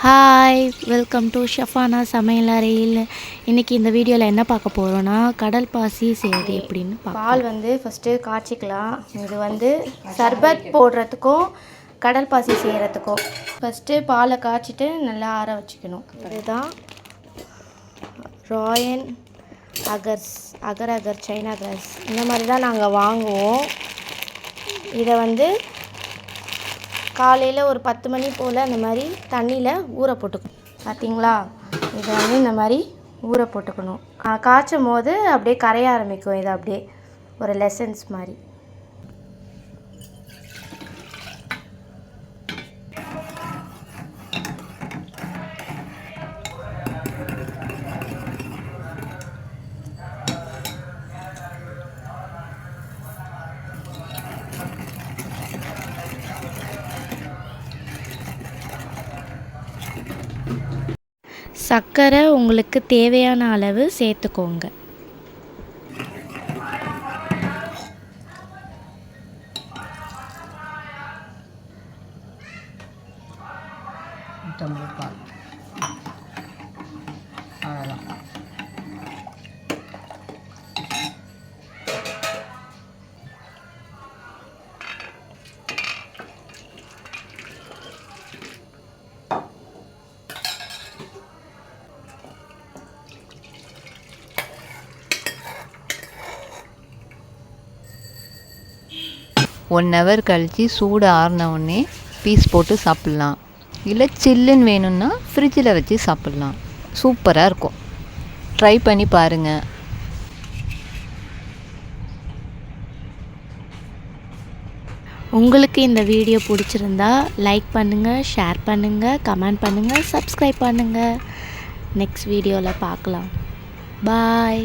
Hi, welcome to ஷஃபானா சமையலறையில். இன்றைக்கி இந்த வீடியோவில் என்ன பார்க்க போகிறோன்னா கடல் பாசி செய்வது எப்படின்னு பால் ஃபஸ்ட்டு காய்ச்சிக்கலாம். இது சர்பத் போடுறதுக்கும் கடல் பாசி செய்கிறதுக்கும் ஃபஸ்ட்டு பாலை காய்ச்சிட்டு நல்லா ஆற வச்சுக்கணும். இதுதான் ராயன் அகர் அகர் சைனா கிராஸ், இந்த மாதிரி தான் நாங்கள் வாங்குவோம். இதை காலையில் ஒரு 10 மணி போல் அந்த மாதிரி தண்ணியில் ஊற போட்டுக்கணும். பார்த்திங்களா, இதை இந்த மாதிரி ஊற போட்டுக்கணும். காய்ச்சும் போது அப்படியே கரைய ஆரம்பிக்கும். இது அப்படியே ஒரு லெசன்ஸ் மாதிரி. சர்க்கரை உங்களுக்கு தேவையான அளவு சேர்த்துக்கோங்க. ஒன் ஹவர் கழித்து சூடு ஆறினவுடனே பீஸ் போட்டு சாப்பிட்லாம். இல்லை சில்லுன்னு வேணும்னா ஃப்ரிட்ஜில் வச்சு சாப்பிட்லாம். சூப்பராக இருக்கும். ட்ரை பண்ணி பாருங்கள். உங்களுக்கு இந்த வீடியோ பிடிச்சிருந்தா லைக் பண்ணுங்கள், ஷேர் பண்ணுங்கள், கமெண்ட் பண்ணுங்கள், சப்ஸ்கிரைப் பண்ணுங்கள். நெக்ஸ்ட் வீடியோவில் பார்க்கலாம். பாய்.